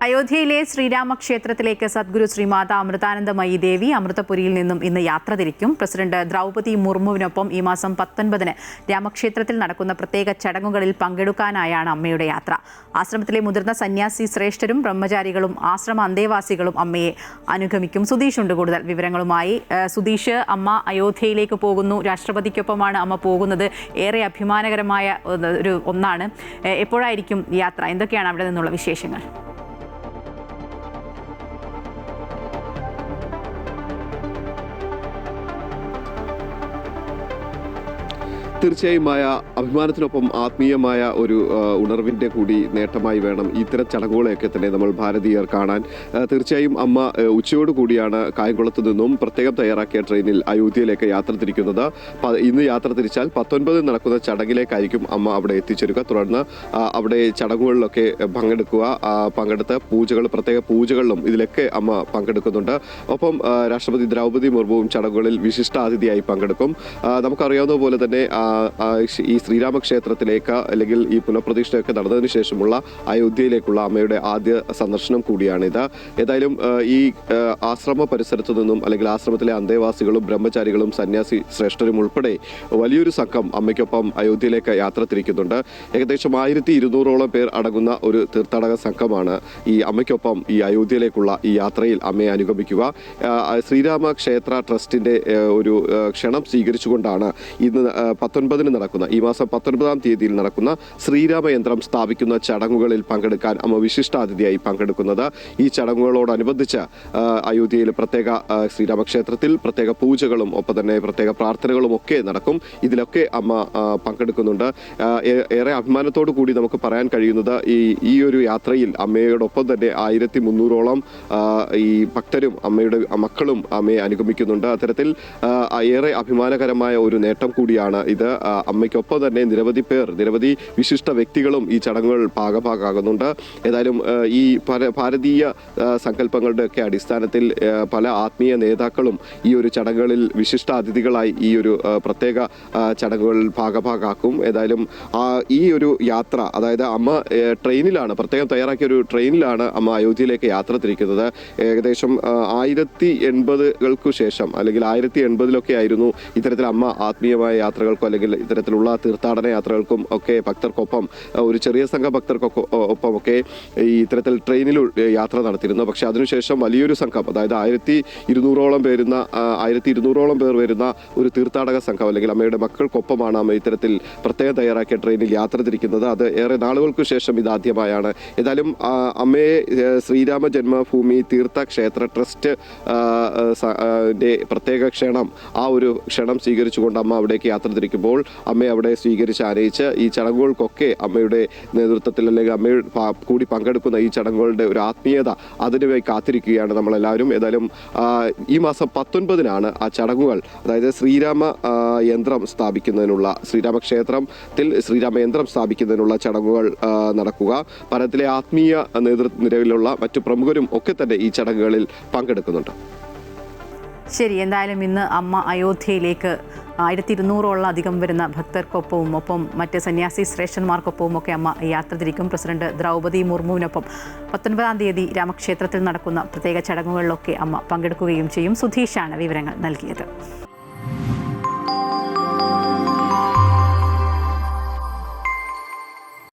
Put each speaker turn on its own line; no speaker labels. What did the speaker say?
അയോധ്യയിലെ ശ്രീരാമക്ഷേത്രത്തിലേക്ക് സദ്ഗുരു ശ്രീമാതാ അമൃതാനന്ദമയി ദേവി അമൃതപുരിയിൽ നിന്നും ഇന്ന് യാത്ര തിരിക്കും. പ്രസിഡന്റ് ദ്രൗപദി മുർമുവിനൊപ്പം ഈ മാസം 19-ന് രാമക്ഷേത്രത്തിൽ നടക്കുന്ന പ്രത്യേക ചടങ്ങുകളിൽ പങ്കെടുക്കാനായാണ് അമ്മയുടെ യാത്ര. ആശ്രമത്തിലെ മുതിർന്ന സന്യാസി ശ്രേഷ്ഠരും ബ്രഹ്മചാരികളും ആശ്രമ അന്തേവാസികളും അമ്മയെ അനുഗമിക്കും. സുധീഷ് ഉണ്ട് കൂടുതൽ വിവരങ്ങളുമായി. സുധീഷ്, അമ്മ അയോധ്യയിലേക്ക് പോകുന്നു. രാഷ്ട്രപതിക്കൊപ്പമാണ് അമ്മ പോകുന്നത്. ഏറെ അഭിമാനകരമായ ഒന്നാണ്. എപ്പോഴായിരിക്കും യാത്ര? എന്തൊക്കെയാണ് അവിടെ നിന്നുള്ള വിശേഷങ്ങൾ?
തീർച്ചയായും അഭിമാനത്തിനൊപ്പം ആത്മീയമായ ഒരു ഉണർവിൻ്റെ കൂടി നേട്ടമായി വേണം ഇത്തരം ചടങ്ങുകളെയൊക്കെ തന്നെ നമ്മൾ ഭാരതീയർ കാണാൻ. തീർച്ചയായും അമ്മ ഉച്ചയോടു കൂടിയാണ് കായംകുളത്ത് നിന്നും പ്രത്യേകം തയ്യാറാക്കിയ ട്രെയിനിൽ അയോധ്യയിലേക്ക് യാത്ര തിരിക്കുന്നത്. ഇന്ന് യാത്ര തിരിച്ചാൽ 19 നടക്കുന്ന ചടങ്ങിലേക്കായിരിക്കും അമ്മ അവിടെ എത്തിച്ചേരുക. തുടർന്ന് അവിടെ ചടങ്ങുകളിലൊക്കെ പങ്കെടുത്ത് പ്രത്യേക പൂജകളിലും ഇതിലൊക്കെ അമ്മ പങ്കെടുക്കുന്നുണ്ട്. ഒപ്പം രാഷ്ട്രപതി ദ്രൗപദി മുർമുവും ചടങ്ങുകളിൽ വിശിഷ്ടാതിഥിയായി പങ്കെടുക്കും. നമുക്കറിയാവുന്ന പോലെ തന്നെ ഈ ശ്രീരാമക്ഷേത്രത്തിലേക്ക് അല്ലെങ്കിൽ ഈ പുനഃപ്രതിഷ്ഠയൊക്കെ നടന്നതിന് ശേഷമുള്ള അയോധ്യയിലേക്കുള്ള അമ്മയുടെ ആദ്യ സന്ദർശനം കൂടിയാണിത്. ഏതായാലും ഈ ആശ്രമ പരിസരത്തു നിന്നും അല്ലെങ്കിൽ ആശ്രമത്തിലെ അന്തേവാസികളും ബ്രഹ്മചാരികളും സന്യാസി ശ്രേഷ്ഠരും ഉൾപ്പെടെ വലിയൊരു സംഘം അമ്മയ്ക്കൊപ്പം അയോധ്യയിലേക്ക് യാത്ര തിരിക്കുന്നുണ്ട്. ഏകദേശം 1200ഓളം പേർ അടങ്ങുന്ന ഒരു തീർത്ഥാടക സംഘമാണ് ഈ അമ്മയ്ക്കൊപ്പം ഈ അയോധ്യയിലേക്കുള്ള ഈ യാത്രയിൽ അമ്മയെ അനുഗമിക്കുക. ശ്രീരാമക്ഷേത്ര ട്രസ്റ്റിന്റെ ഒരു ക്ഷണം സ്വീകരിച്ചുകൊണ്ടാണ് ഇന്ന് 19-ന് നടക്കുന്ന ഈ മാസം 19-ാം തീയതിയിൽ നടക്കുന്ന ശ്രീരാമയന്ത്രം സ്ഥാപിക്കുന്ന ചടങ്ങുകളിൽ പങ്കെടുക്കാൻ അമ്മ വിശിഷ്ടാതിഥിയായി പങ്കെടുക്കുന്നത്. ഈ ചടങ്ങുകളോടനുബന്ധിച്ച് അയോധ്യയിൽ പ്രത്യേക ശ്രീരാമക്ഷേത്രത്തിൽ പ്രത്യേക പൂജകളും ഒപ്പം തന്നെ പ്രത്യേക പ്രാർത്ഥനകളും ഒക്കെ നടക്കും. ഇതിലൊക്കെ അമ്മ പങ്കെടുക്കുന്നുണ്ട്. ഏറെ അഭിമാനത്തോടു കൂടി നമുക്ക് പറയാൻ കഴിയുന്നത് ഈ ഒരു യാത്രയിൽ അമ്മയോടൊപ്പം തന്നെ 1300ഓളം ഈ ഭക്തരും അമ്മയുടെ മക്കളും അമ്മയെ അനുഗമിക്കുന്നുണ്ട്. അത്തരത്തിൽ ഏറെ അഭിമാനകരമായ ഒരു നേട്ടം കൂടിയാണ് ഇത്. അമ്മയ്ക്കൊപ്പം തന്നെ നിരവധി വിശിഷ്ട വ്യക്തികളും ഈ ചടങ്ങുകൾ ഭാഗമാകുന്നുണ്ട്. ഏതായാലും ഈ ഭാരതീയ സങ്കല്പങ്ങളുടെ ഒക്കെ അടിസ്ഥാനത്തിൽ പല ആത്മീയ നേതാക്കളും ഈ ഒരു ചടങ്ങുകളിൽ വിശിഷ്ട അതിഥികളായി ഈ ഒരു പ്രത്യേക ചടങ്ങുകളിൽ ഭാഗമാക്കും. ഏതായാലും ഈ ഒരു യാത്ര, അതായത് അമ്മ ട്രെയിനിലാണ്, പ്രത്യേകം തയ്യാറാക്കിയ ഒരു ട്രെയിനിലാണ് അമ്മ അയോധ്യയിലേക്ക് യാത്ര തിരിക്കുന്നത്. ഏകദേശം 1080-കൾക്ക് ശേഷം അല്ലെങ്കിൽ 1080-ലൊക്കെ ആയിരുന്നു ഇത്തരത്തിൽ അമ്മ ആത്മീയമായ യാത്രകൾക്കോ അല്ലെങ്കിൽ ഇത്തരത്തിലുള്ള തീർത്ഥാടന യാത്രകൾക്കും ഒക്കെ ഭക്തർക്കൊപ്പം ഒരു ചെറിയ സംഘം ഭക്തർക്കൊപ്പം ഒക്കെ ഈ ഇത്തരത്തിൽ ട്രെയിനിൽ യാത്ര നടത്തിയിരുന്നു. പക്ഷേ അതിനുശേഷം വലിയൊരു സംഘം, അതായത് 1200ഓളം പേർ വരുന്ന ഒരു തീർത്ഥാടക സംഘം അല്ലെങ്കിൽ അമ്മയുടെ മക്കൾക്കൊപ്പമാണ് അമ്മ ഇത്തരത്തിൽ പ്രത്യേകം തയ്യാറാക്കിയ ട്രെയിനിൽ യാത്ര തിരിക്കുന്നത്. അത് ഏറെ നാളുകൾക്ക് ശേഷം ഇതാദ്യമായാണ്. ഏതായാലും അമ്മയെ ശ്രീരാമ ജന്മഭൂമി തീർത്ഥക്ഷേത്ര ട്രസ്റ്റ് പ്രത്യേക ക്ഷണം, ആ ഒരു ക്ഷണം സ്വീകരിച്ചുകൊണ്ട് അമ്മ അവിടേക്ക് യാത്ര തിരിക്കുമ്പോൾ അമ്മയെ അവിടെ സ്വീകരിച്ച് ആനയിച്ച് ഈ ചടങ്ങുകൾക്കൊക്കെ അമ്മയുടെ നേതൃത്വത്തിൽ അല്ലെങ്കിൽ അമ്മയുടെ കൂടി പങ്കെടുക്കുന്ന ഈ ചടങ്ങുകളുടെ ഒരു ആത്മീയത അതിനുവേണ്ടി കാത്തിരിക്കുകയാണ് നമ്മളെല്ലാവരും. ഏതായാലും ഈ മാസം 19-നാണ് ആ ചടങ്ങുകൾ, അതായത് ശ്രീരാമക്ഷേത്രത്തിൽ ശ്രീരാമയന്ത്രം സ്ഥാപിക്കുന്നതിനുള്ള ചടങ്ങുകൾ നടക്കുക. ഭാരതത്തിലെ ആത്മീയ നിരയിലുള്ള മറ്റു പ്രമുഖരും ഒക്കെ തന്നെ ഈ ചടങ്ങുകളിൽ പങ്കെടുക്കുന്നുണ്ട്.
ശരി, എന്തായാലും ഇന്ന് അമ്മ അയോധ്യയിലേക്ക് 1200ഓളം അധികം വരുന്ന ഭക്തർക്കൊപ്പവും ഒപ്പം മറ്റ് സന്യാസി ശ്രേഷ്ഠന്മാർക്കൊപ്പവും ഒക്കെ അമ്മ യാത്ര തിരിക്കും. പ്രസിഡന്റ് ദ്രൗപദി മുർമുവിനൊപ്പം 19-ാം തീയതി രാമക്ഷേത്രത്തിൽ നടക്കുന്ന പ്രത്യേക ചടങ്ങുകളിലൊക്കെ അമ്മ പങ്കെടുക്കുകയും ചെയ്യും. സുധീഷാണ് വിവരങ്ങൾ നൽകിയത്.